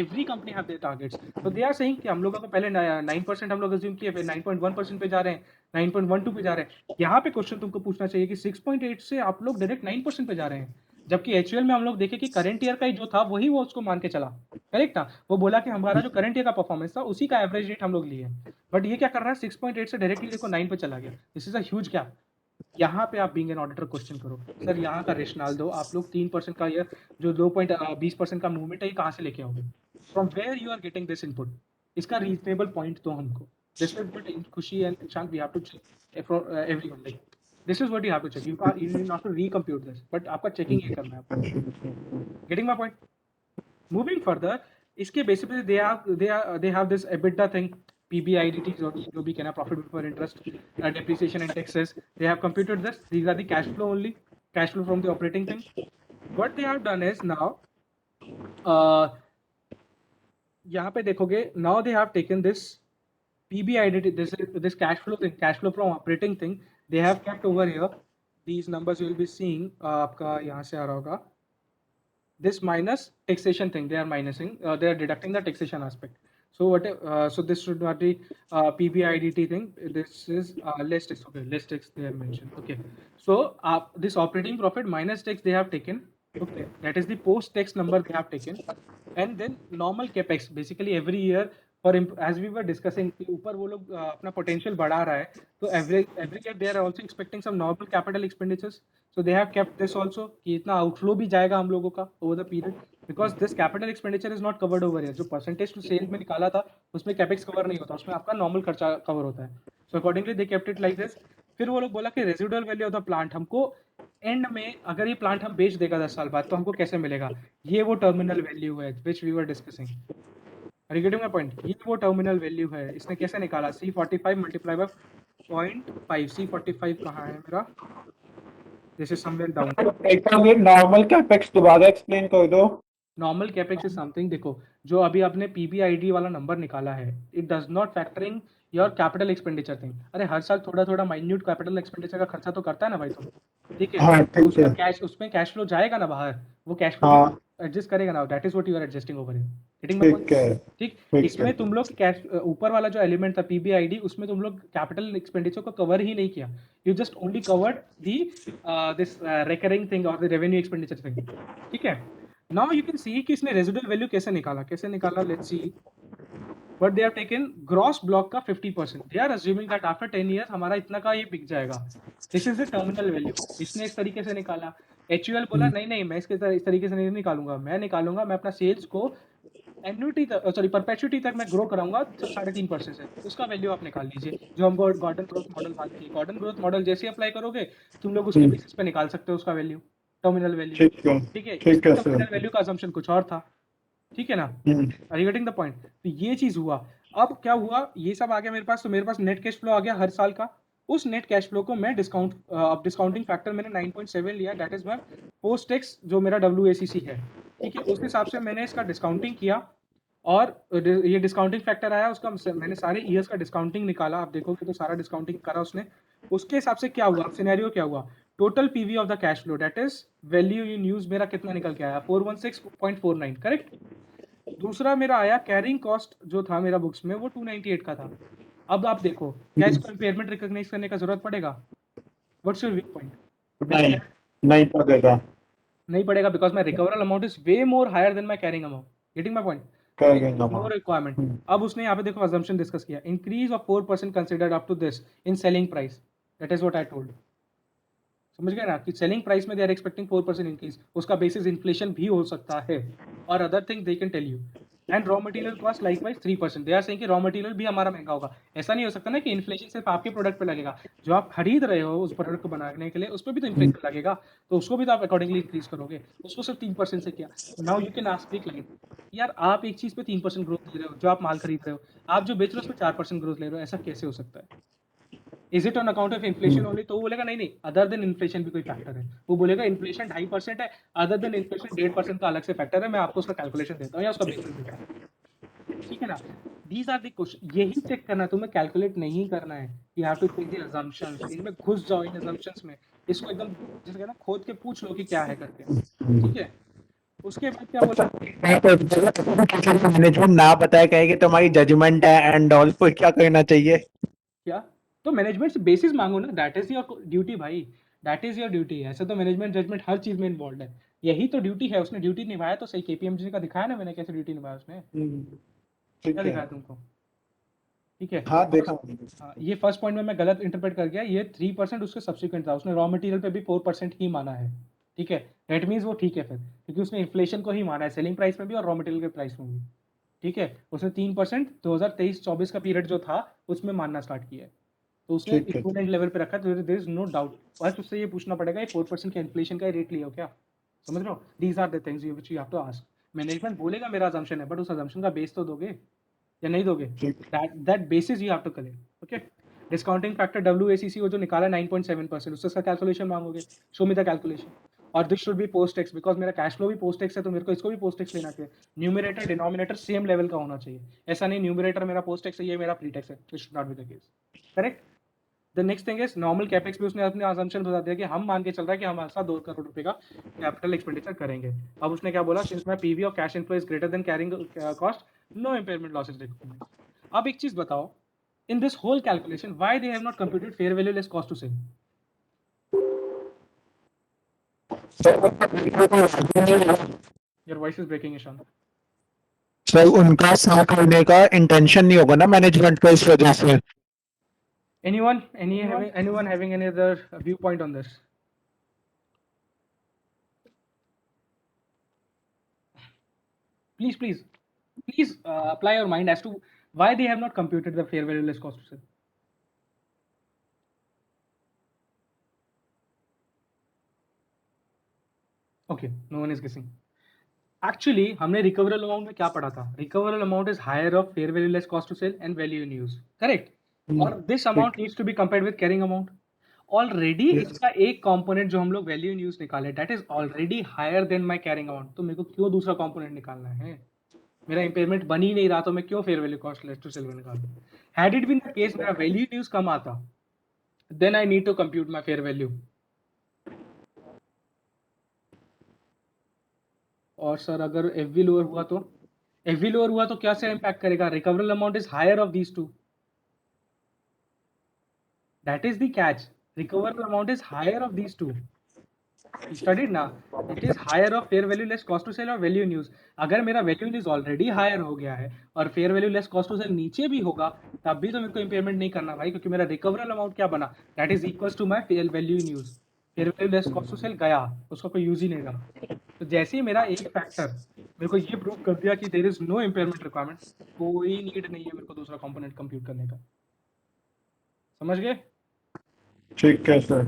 Every company have their targets. So they are saying कि हम लोगों को पहले 9% हम लोग assume किए, फिर 9.1% पे जा रहे हैं, 9.12 पे जा रहे हैं. यहाँ पे क्वेश्चन तुमको पूछना चाहिए कि 6.8 से आप लोग डायरेक्ट 9% पे जा रहे हैं, जबकि एक्चुअल में हम लोग देखे कि करंट ईयर का ही जो था वही वो उसको मान के चला. करेक्ट था, वो बोला कि हमारा जो करंट ईयर का परफॉर्मेंस था उसी का एवरेज रेट हम लोग लिए. बट ये क्या कर रहा है, 6.8 से डायरेक्टली देखो 9 पे चला गया. This is a huge gap. यहाँ पे आप बीइंग एन ऑडिटर क्वेश्चन करो, सर यहाँ का रेशनल दो. आप लोग 3% का ये जो 2.20% का मूवमेंट है ये कहाँ से लेके आओगे? From where you are getting this input? इसका रीजनेबल पॉइंट दो हमको. This is what Khushi and Shant we have to check for everyone. Like this is what you have to check. You need not to recompute this, but आपका चेकिंग ये करना है आपको. Getting my point? Moving further, इसके बेसिस पे they have this EBITDA thing, PBIDT जो भी कहना, profit before interest, depreciation and taxes. They have computed this. These are the cash flow only, cash flow from the operating thing. What they have done is now, यहाँ पे देखोगे, now they have taken this PBIDT, this cash flow thing, cash flow from operating thing, they have kept over here. These numbers you will be seeing, आपका यहाँ से आ रहा होगा. This minus taxation thing, they are minusing, they are deducting the taxation aspect. So what? So this should not be PBIDT thing. This is less tax. Okay, less tax they have mentioned. Okay, so this operating profit minus tax they have taken. Okay, that is the post tax number they have taken, and then normal capex. Basically every year, for as we were discussing, ऊपर वो लोग अपना potential बढ़ा रहा है, तो every year they are also expecting some normal capital expenditures. So they have kept this also कि इतना outflow भी जाएगा हम लोगों का over the period, because this capital expenditure is not covered over here. जो percentage to sales में निकाला था उसमें capex cover नहीं होता, उसमें आपका normal खर्चा cover होता है. So accordingly they kept it like this. फिर वो लोग बोला कि residual value of the plant हमको एंड में, अगर ये प्लांट हम बेच देगा 10 साल बाद तो हमको कैसे मिलेगा? ये वो टर्मिनल वैल्यू है which we were discussing. Are you getting my point? ये वो टर्मिनल वैल्यू है. इसने कैसे निकाला? C45 multiply by 0.5. C45 कहाँ है मेरा? This is somewhere down. एक बार ये नॉर्मल कैपेक्स दोबारा एक्सप्लेन कर दो. नॉर्मल कैपेक्स इज समथिंग, देखो जो अभी आपने पीबीआईडी वाला नंबर निकाला है, it does not factoring your capital expenditure thing. अरे हर साल थोड़ा थोड़ा माइन्यूट कैपिटल एक्सपेंडिचर का खर्चा तो करता है ना भाई तुम. ठीक है, हाँ, ठीक उसका है. कैश, उसमें कैश फ्लो जाएगा ना बाहर, वो कैश फ्लो हाँ, एडजस्ट करेगा ना. That is what you are adjusting over here. Getting my point? ठीक है. ठीक, ठीक इसमें है. तुम लोग कैश ऊपर वाला जो एलिमेंट था पीबीआईडी, उसमें तुम लोग कैपिटल एक्सपेंडिचर को कवर ही नहीं किया. You just only covered the this recurring thing और द रेवेन्यू एक्सपेंडिचर थिंग. ठीक है, नाउ यू कैन सी कि इसने रेजिडुअल वैल्यू कैसे निकाला. Let's see. But they have taken gross block का 50%. They are assuming that after 10 years हमारा इतना का ये बिक जाएगा. This is the terminal value. इसने इस तरीके से निकाला. एचयूएल बोला नहीं मैं इस तरीके से नहीं निकालूंगा, मैं अपना सेल्स को एन्युटी तक, सॉरी परपेचुइटी तक मैं ग्रो कराऊंगा 3.5% से, उसका वैल्यू आप निकाल लीजिए, जो हमको गॉर्डन ग्रोथ मॉडल बात की। गॉर्डन ग्रोथ मॉडल जैसे अप्लाई करोगे तुम लोग उसके बेसिस पे निकाल सकते हो उसका वैल्यू, टर्मिनल वैल्यू। ठीक है ठीक है, ठीक है टर्मिनल सर। वैल्यू का असम्पशन कुछ और था, ठीक है ना? Are you getting the point? तो ये चीज हुआ। अब क्या हुआ, ये सब आ गया मेरे पास, तो मेरे पास नेट कैश फ्लो आ गया हर साल का। उस नेट कैश फ्लो को मैं डिस्काउंट, अब डिस्काउंटिंग फैक्टर मैंने 9.7 लिया, that is my post tax जो मेरा WACC है। ठीक है, उस हिसाब से मैंने इसका डिस्काउंटिंग किया, और ये डिस्काउंटिंग फैक्टर आया उसका, मैंने सारे ईयर्स का डिस्काउंटिंग निकाला। आप देखोगे तो सारा डिस्काउंटिंग करा उसने। उसके हिसाब से क्या हुआ, सिनेरियो क्या हुआ, total PV of the cash flow that is value in use मेरा कितना निकल के आया, 416.49, करेक्ट। दूसरा मेरा आया कैरिंग कॉस्ट जो था मेरा बुक्स में, वो 298 का था। अब आप देखो, क्या इसको इम्पेयरमेंट रिकॉग्नाइज करने का जरूरत पड़ेगा? What's your view point? नहीं नहीं पड़ेगा। नहीं पड़ेगा, because my recoverable amount is way more higher than my carrying amount. Getting my point? करेंगे नो रिक्वायरमेंट। अब उसने यहाँ पे देखो assumption डिस्कस किया, increase of 4% considered up to this in selling price, that is what I told. समझ गए ना, कि सेलिंग प्राइस में दे आर एक्सपेक्टिंग 4% इंक्रीज, उसका बेसिस इन्फ्लेशन भी हो सकता है, और other thing they can tell you. And raw material cost likewise 3%, they are saying कि रॉ मटेरियल भी हमारा महंगा होगा। ऐसा नहीं हो सकता ना कि इन्फ्लेशन सिर्फ आपके प्रोडक्ट पे लगेगा, जो आप खरीद रहे हो उस प्रोडक्ट को बनाने के लिए, उस पर भी तो इन्फ्लेशन लगेगा, तो उसको भी तो आप अकॉर्डिंगली इंक्रीज करोगे। उसको सिर्फ 3% से किया। Now you can ask me client, यार आप एक चीज पे 3% ग्रोथ ले रहे हो, जो आप माल खरीद रहे हो, आप जो बेच रहे हो उस पर 4% ग्रोथ ले रहे हो, ऐसा कैसे हो सकता है? Is it on account of inflation only? तो वो बोलेगा नहीं नहीं, अदर देन इन्फ्लेशन भी कोई फैक्टर है। वो बोलेगा इन्फ्लेशन 2.5% है, अदर देन इन्फ्लेशन 1.5% का अलग से फैक्टर है, मैं आपको उसका कैलकुलेशन देता हूँ या उसका बेसिस देता हूँ। ठीक है ना? दीज आर द क्वेश्चन, यही चेक करना, तुम्हें कैलकुलेट नहीं करना है। You have to check the assumptions, इनमें घुस जाओ इन assumptions में, इसको एकदम जैसे कहना खोद के पूछ लो कि क्या है करके। ठीक है, उसके बाद क्या बोला, मैनेजमेंट ना बताया कहे कि तुम्हारी जजमेंट है एंड ऑल, को क्या करना चाहिए? क्या? तो मैनेजमेंट से बेसिस मांगो ना, दैट इज योर ड्यूटी भाई, दैट इज योर ड्यूटी। ऐसे तो मैनेजमेंट जजमेंट हर चीज में इन्वॉल्व है, यही तो ड्यूटी है। उसने ड्यूटी निभाया तो सही, KPMG का दिखाया ना मैंने कैसे ड्यूटी निभाया उसने, ठीक क्या है। दिखाया तुमको? ठीक है। हाँ देखा। हाँ, ये फर्स्ट पॉइंट में मैं गलत इंटरप्रेट कर गया, ये 3% उसके सब्सिक्वेंट था, उसने रॉ मटेरियल पे भी 4% ही माना है। ठीक है, दैट मीन्स वो ठीक है फिर, क्योंकि उसने इन्फ्लेशन को ही माना है सेलिंग प्राइस में भी और रॉ मटेरियल के प्राइस में भी। ठीक है, उसने 3% 2023-24 का पीरियड जो था उसमें मानना स्टार्ट किया है, तो उसने ठीक है। इक्विवेलेंट लेवल पे रखा है, तो देयर इज नो डाउट। बस उससे ये पूछना पड़ेगा, ये 4% का इन्फ्लेशन का रेट लिया हो क्या? समझ रहे हो? These are the things which you have to ask. Management बोलेगा मेरा assumption है, बट उस assumption का बेस तो दोगे या नहीं दोगे? That basis you have to collect. Okay, discounting factor WACC वो जो निकाला 9.7%, उससे उसका कैलकुलेशन मांगोगे, शो मी द कैलकुलेशन। और this should be post tax, because मेरा कैश फ्लो भी पोस्ट टैक्स है, तो मेरे को इसको भी पोस्ट टैक्स लेना चाहिए। न्यूमरेटर डिनोमिनेटर सेम लेवल का होना चाहिए, ऐसा नहीं न्यूमरेटर मेरा पोस्ट टैक्स है, ये मेरा प्री टैक्स है, this should not be the case. Correct. The next thing is normal capex भी उसने अपने assumption बता दिया कि हम मान के चल रहा है कि हम हर साल 2 करोड़ रुपए का कैपिटल एक्सपेंडिचर करेंगे। अब उसने क्या बोला, since my PV of cash inflow is greater than carrying cost, no impairment losses recognised. अब एक चीज बताओ, in this whole calculation why they have not computed fair value less cost to sell? Your voice is breaking, Ishan. Sir उनका साथ करने का इंटेंशन नहीं होगा ना मैनेजमेंट को, इस वजह से। Anyone having any other viewpoint on this? Please apply your mind as to why they have not computed the fair value less cost to sell. Okay, no one is guessing. Actually हमने recoverable amount में क्या पढ़ा था? Recoverable amount is higher of fair value less cost to sell and value in use, correct? और this amount needs to be compared with carrying amount. Already इसका एक कंपोनेंट जो हम लोग वैल्यू इन यूज निकाले, that is already higher than my carrying amount, तो मेरे को क्यों दूसरा कंपोनेंट निकालना है? मेरा इम्पेयरमेंट बन ही नहीं रहा, तो मैं क्यों fair value cost less to sell में निकालूं? Had it been the case मेरा वैल्यू इन यूज कम आता, then I need to compute my fair value. और सर अगर एफवी लोअर हुआ तो? एफवी लोअर हुआ तो क्या से इम्पैक्ट करेगा? Recoverable amount is higher of these two, that is the catch. recoverable amount is higher of these two. You studied ना, it is higher of fair value less cost to sell और value in use। अगर मेरा value in use already higher हो गया है और fair value less cost to sell नीचे भी होगा, तब भी तो मेरे को इम्पेयरमेंट नहीं करना भाई, क्योंकि मेरा रिकवरेबल अमाउंट क्या बना, that is equal to my value in use। Fair value less cost to sell गया, उसका कोई यूज ही नहीं रहा। तो जैसे ही मेरा एक फैक्टर मेरे को ये प्रूव कर दिया कि there is no impairment requirement, कोई नीड नहीं है मेरे को दूसरा कंपोनेंट कंप्यूट करने का। समझ गए? ठीक है सर।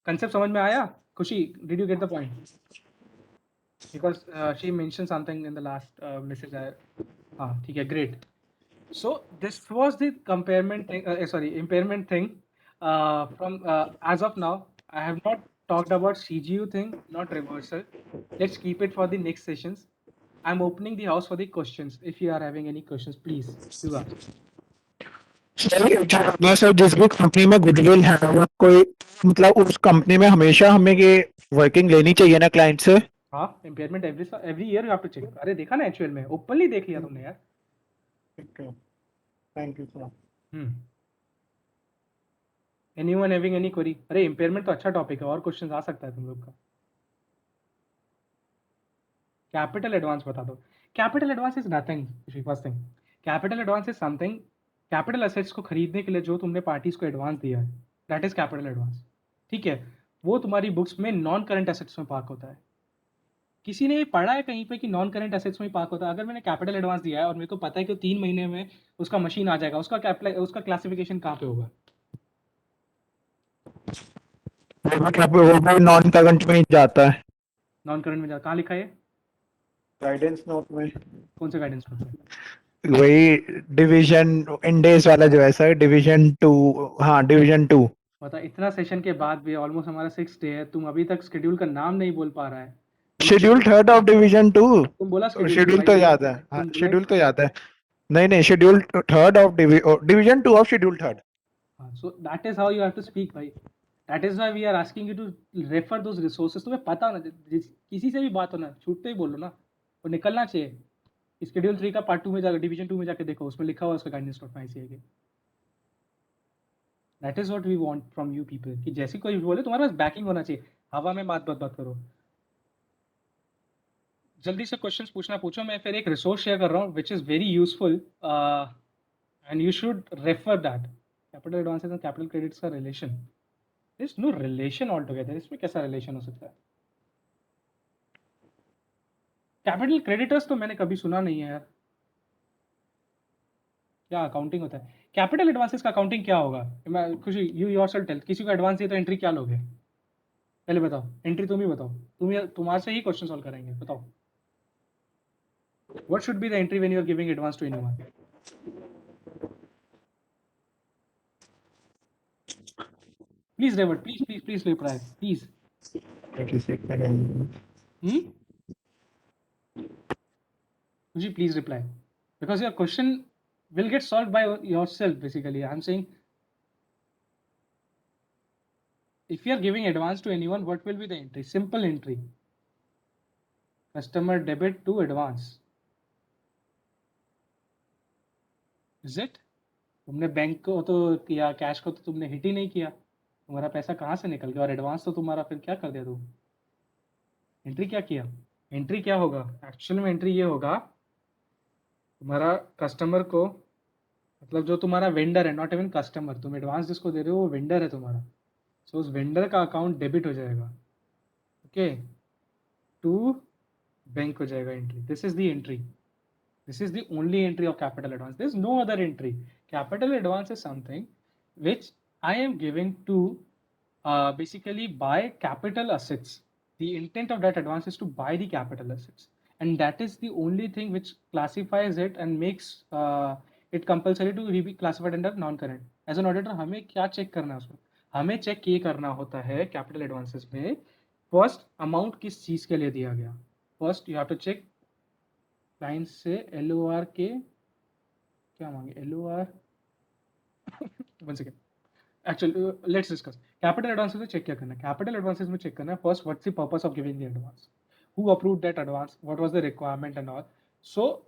कंसेप्ट समझ में आया? खुशी, did you get the point? Because she mentioned something in the last message. ठीक है, great. So this was the impairment thing. From as of now, I have not talked about CGU thing, not reversal. Let's keep it for the next sessions. I'm opening the house for the questions. If you are having any questions, please do ask. Sir sir जिस भी कंपनी में गुडविल है वो कोई मतलब उस कंपनी में हमेशा हमें ये वर्किंग लेनी चाहिए ना क्लाइंट से? हाँ, impairment every year you have to check. अरे देखा ना एक्चुअल में, ओपनली देख लिया तुमने यार। ठीक है, thank you sir. Anyone having any query? अरे impairment तो अच्छा टॉपिक है, और क्वेश्चंस आ सकता है तुम लोग का। कैपिटल एडवांस बता दो। Capital advance is nothing. First thing, capital advance is something, capital assets को खरीदने के लिए जो तुमने पार्टीज को एडवांस दिया है, दैट इज कैपिटल एडवांस। ठीक है, वो तुम्हारी बुक्स में नॉन करंट एसेट्स में पार्क होता है। किसी ने पढ़ा है कहीं पे कि नॉन करंट एसेट्स में पार्क होता है? अगर मैंने कैपिटल एडवांस दिया है और मेरे को पता है कि 3 महीने में उसका मशीन आ जाएगा, उसका क्लासिफिकेशन कहाँ पे होगा? मतलब वो नॉन करंट में ही जाता है। नॉन करंट में कहाँ लिखा है? गाइडेंस नोट में। कौन से गाइडेंस नोट में? वही डिवीजन इंडेस वाला जो है सर, डिवीजन 2। हाँ, डिवीजन 2। बता, इतना सेशन के बाद भी ऑलमोस्ट हमारा 6 डे है, तुम अभी तक शेड्यूल का नाम नहीं बोल पा रहा है। Schedule 3 of division 2। तुम बोला शेड्यूल तो याद है। हाँ, तुम बोला शेड्यूल तो याद है। नहीं, schedule 3 of division 2 of schedule 3। so that is how you have to speak भाई। that is why we are asking you to refer those resources। तुम्हें पता होना, किसी से भी बात होना, छूटते ही बोलो ना, वो निकलना चाहिए। शेड्यूल 3 का पार्ट 2 में जाकर, डिवीजन 2 में जाके देखो, उसमें लिखा हुआ उसका गाइडेंस नोट में ऐसे है। That is what we want from you people, कि जैसे कोई बोले तुम्हारे पास बैकिंग होना चाहिए, हवा में बात करो। जल्दी से क्वेश्चंस पूछो। मैं फिर एक रिसोर्स शेयर कर रहा हूँ which is very useful and you should refer that. Capital advances and capital credits का relation, there is no relation all together. इसमें कैसा रिलेशन हो सकता है? कैपिटल क्रेडिटर्स तो मैंने कभी सुना नहीं है यार। क्या अकाउंटिंग होता है? कैपिटल एडवांसेस का अकाउंटिंग क्या होगा? मैं खुशी, यू योरसेल्फ टेल, किसी को एडवांस दिया तो एंट्री क्या लोगे? पहले बताओ, एंट्री तुम ही बताओ, तुम्हारे से ही क्वेश्चन सॉल्व करेंगे। बताओ, what should be the entry when you are giving advance to anyone? Please revert, please reply, please. Ji, please reply, because your question will get solved by yourself. Basically, I'm saying, if you are giving advance to anyone, what will be the entry? Simple entry, customer debit to advance. Is it? तुमने बैंक को तो किया, कैश को तो तुमने हिट ही नहीं किया, तुम्हारा पैसा कहाँ से निकल गया? और एडवांस तो तुम्हारा फिर क्या कर दिया तुम? एंट्री क्या किया? एंट्री क्या होगा एक्चुअल में? एंट्री ये होगा, तुम्हारा कस्टमर को, मतलब जो तुम्हारा वेंडर है, नॉट इवन कस्टमर, तुम एडवांस जिसको दे रहे हो वो वेंडर है तुम्हारा, सो उस वेंडर का अकाउंट डेबिट हो जाएगा, ओके, टू बैंक हो जाएगा entry. This is the entry, this is the only entry of capital advance, this is no other entry. Capital advance is something which I am giving to basically buy capital assets. The intent of that advance is to buy the capital assets, and that is the only thing which classifies it and makes it compulsory to be classified under non-current. As an auditor, हमें क्या चेक करना है उसमें? हमें चेक ये करना होता है कैपिटल एडवांसेस में, फर्स्ट अमाउंट किस चीज़ के लिए दिया गया। First you have to check client से LOR के क्या मांगे, LOR one second, actually let's discuss. Capital advances में चेक क्या करना है? कैपिटल एडवांसेस में चेक करना है first, what's the purpose of giving the advance, who approved that advance, what was the requirement and all. So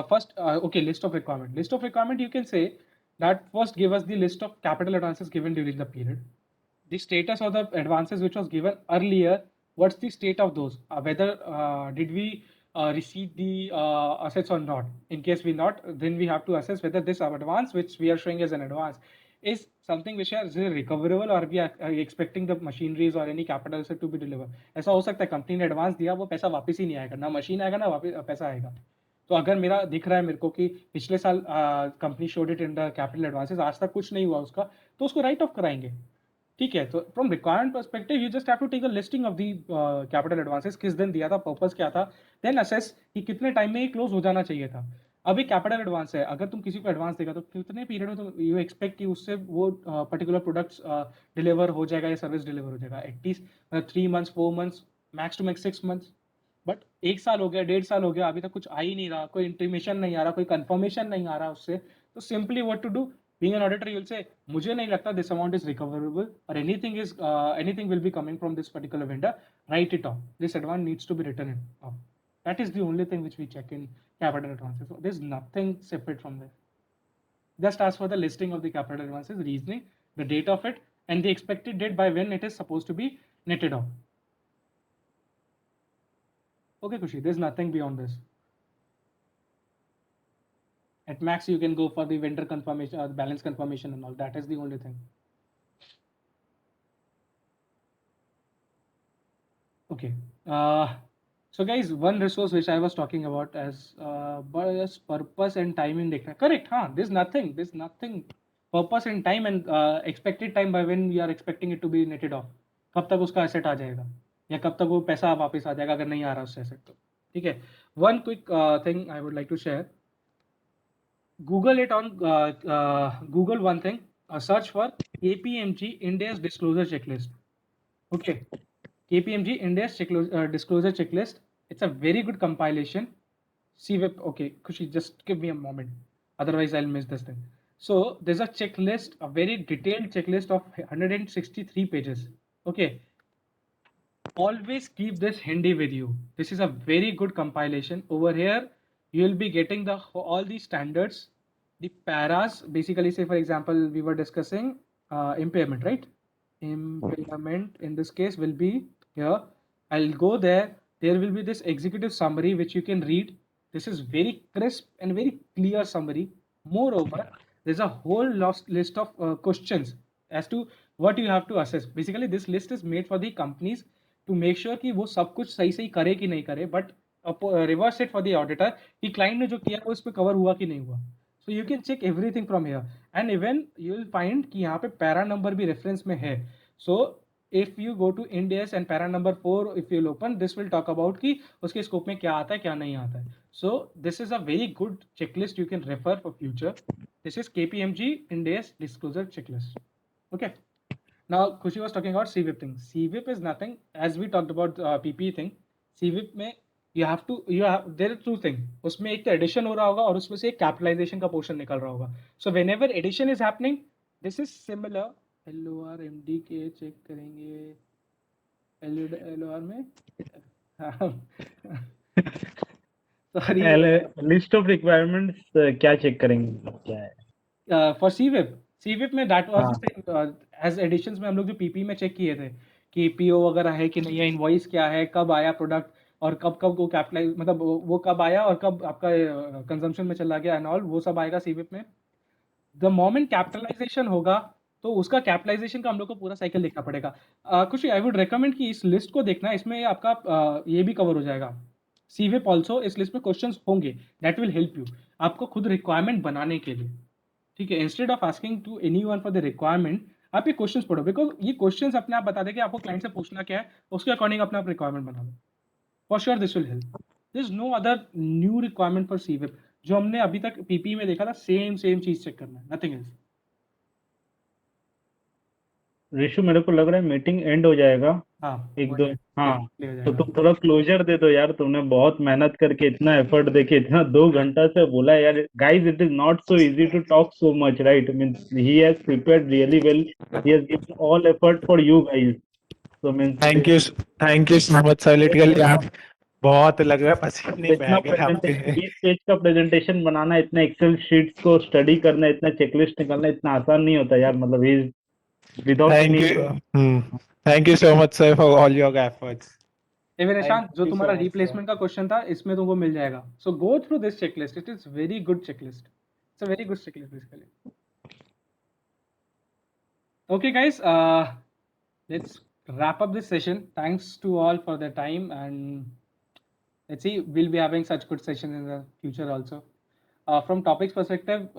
first, okay, list of requirement you can say that first give us the list of capital advances given during the period, the status of the advances which was given earlier, what's the state of those, whether did we receive the assets or not. In case we not, then we have to assess whether this advance which we are showing as an advance is something which is recoverable or we are expecting the machineries or any capital to be delivered. ऐसा हो सकता है कंपनी ने एडवांस दिया, वो पैसा वापस ही नहीं आएगा, ना मशीन आएगा ना वापस पैसा आएगा. तो अगर मेरा दिख रहा है मेरे को कि पिछले साल company showed it in the capital advances, आज तक कुछ नहीं हुआ उसका, तो उसको राइट ऑफ कराएंगे. ठीक है, तो from requirement perspective you just have to take a listing of the capital advances, किस दिन दिया था, पर्पस क्या था, देन असेस कि कितने टाइम में ये क्लोज हो जाना चाहिए था. अभी कैपिटल एडवांस है, अगर तुम किसी को एडवांस देगा तो कितने पीरियड में तुम यू एक्सपेक्ट कि उससे वो पर्टिकुलर प्रोडक्ट्स डिलीवर हो जाएगा या सर्विस डिलीवर हो जाएगा. At least 3 months 4 months max to max 6 months. But 1 साल हो गया, 1.5 साल हो गया, अभी तक कुछ आ ही नहीं रहा, कोई इंटीमेशन नहीं आ रहा, कोई कंफर्मेशन नहीं आ रहा उससे. तो simply what to do, being an auditor you will say मुझे नहीं लगता this amount is recoverable or anything will be coming from this particular vendor, write it off, this advance needs to be written off. That is the only thing which we check in capital advances. So there's nothing separate from there. Just ask for the listing of the capital advances, reasoning, the date of it, and the expected date by when it is supposed to be netted off. Okay, Kushi, there's nothing beyond this. At max, you can go for the vendor confirmation or the balance confirmation and all. That is the only thing. Okay. So guys, one resource which I was talking about as purpose and time in देखना. Correct, हाँ. There's nothing. Purpose and time and expected time by when we are expecting it to be netted off. कब तक उसका asset आ जाएगा या कब तक वो पैसा वापस आ जाएगा अगर नहीं आ रहा उससे asset तो. ठीक है. One quick thing I would like to share. Google it on Google one thing. Search for KPMG India's disclosure checklist. Okay, KPMG India's disclosure checklist. It's a very good compilation. CWIP. Okay, Kushi, just give me a moment. Otherwise, I'll miss this thing. So there's a checklist, a very detailed checklist of 163 pages. Okay. Always keep this handy with you. This is a very good compilation. Over here, you will be getting all the standards, the paras. Basically, say for example, we were discussing impairment, right? Impairment in this case will be here. I'll go there. There will be this executive summary which you can read. This is very crisp and very clear summary. Moreover, there's a whole list of questions as to what you have to assess. Basically, this list is made for the companies to make sure कि वो सब कुछ सही सही करे कि नहीं करे, but reverse it for the auditor कि client ने जो किया वो इस पे cover हुआ कि नहीं हुआ. So you can check everything from here, and even you will find कि यहाँ पे para number भी reference में है. So if you go to Ind AS and para number 4, if you'll open, this will talk about कि उसके scope में क्या आता है क्या नहीं आता है. So this is a very good checklist you can refer for future. This is KPMG Ind AS disclosure checklist. Okay. Now Khushi was talking about CWIP thing. CWIP is nothing, as we talked about PPE thing. CWIP में you have there are two things. उसमें एक तो addition हो रहा होगा और उसमें से एक capitalization का portion निकल रहा होगा. So whenever addition is happening, this is similar. LOR MDK check करेंगे. LOR में sorry, list of requirements क्या check करेंगे क्या है? For CWIP में that was the same, as additions में हम लोग जो PP में चेक किए थे कि PO वगैरह है कि नहीं है, इनवॉइस क्या है, कब आया प्रोडक्ट और कब वो कैपिटलाइज, मतलब वो कब आया और कब आपका कंजम्पशन में चला गया एंड ऑल, वो सब आएगा CWIP में. द मोमेंट कैपिटलाइजेशन होगा तो उसका कैपिटलाइजेशन का हम लोग को पूरा साइकिल देखना पड़ेगा. कुछ आई वुड रिकमेंड कि इस लिस्ट को देखना, इसमें आपका ये भी कवर हो जाएगा. CWIP ऑल्सो इस लिस्ट में क्वेश्चंस होंगे, दैट विल हेल्प यू आपको खुद रिक्वायरमेंट बनाने के लिए. ठीक है, instead of asking to anyone for the requirement, आप ये क्वेश्चंस पढ़ो, बिकॉज ये क्वेश्चंस अपने आप बता देंगे आपको क्लाइंट से पूछना क्या है, उसके अकॉर्डिंग अपना आप रिक्वायरमेंट बना लो. For sure this will help. There is no other new requirement for CWIP. जो हमने अभी तक पीपी में देखा था, सेम चीज चेक करना है, नथिंग एल्स. ऋषु, मेरे को लग रहा है मीटिंग एंड हो जाएगा. हाँ, एक दो, हाँ, clear हो तो जाएगा. तुम थोड़ा क्लोजर दे दो यार. तुमने बहुत मेहनत करके इतना एफर्ट देके इतना 2 घंटा से बोला है यार. Guys, it is not so easy to talk so much, right? Means he has prepared really well. He has given all effort for you guys. So means thank you so much sir. Literally आप बहुत लग रहा है पसीने इतना बह गए आपके. 20 पेज का प्रेजेंटेशन बनाना, इतना एक्सेल शीट्स को स्टडी करना, इतना चेकलिस्ट निकालना इतना आसान नहीं होता यार. मतलब ही without thank you so much sir for all your efforts. Even Thank Ishan, जो you so तुम्हारा much, sir. रिप्लेसमेंट का क्वेश्चन था, इसमें तुमको मिल जाएगा. So go through this checklist, it is very good checklist. It's a very good checklist basically. Okay, guys. Let's wrap up this session. Thanks to all for their time, and let's see, we'll be having such good sessions in the future also. From topics perspective,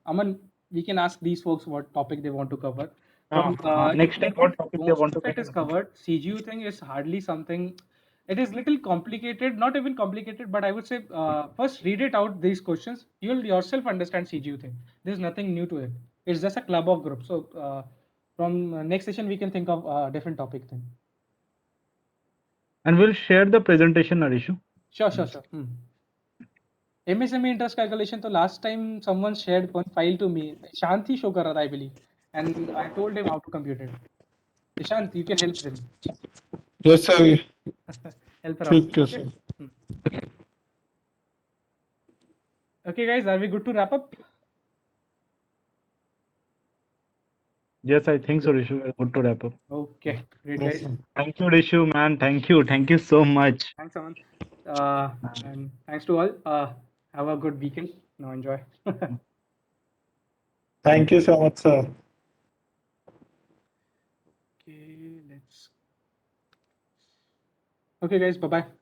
Aman, we can ask these folks what topic they want to cover. From Next time, what topic they most want to of it is cover? covered. CGU thing is hardly something. It is little complicated, not even complicated, but I would say first read it out these questions. You'll yourself understand CGU thing. There's nothing new to it. It's just a club of groups. So from next session we can think of a different topic then. And we'll share the presentation, Arishu. Sure. MSME interest calculation. So last time someone shared one file to me. Shanti show kar raha tha, I believe, and I told him how to compute it. Ishant, you can help them. Yes, sir. Help her ठीक out. है Okay? Sir. Okay, guys, are we good to wrap up? Yes, I think so, Rishu. We're good to wrap up. Okay, great, Yes, guys. sir. Thank you, Rishu, man. Thank you so much. Thanks, Aman. And thanks to all. Have a good weekend. Now enjoy. Thank you so much, sir. Okay, let's. Okay, guys, bye bye.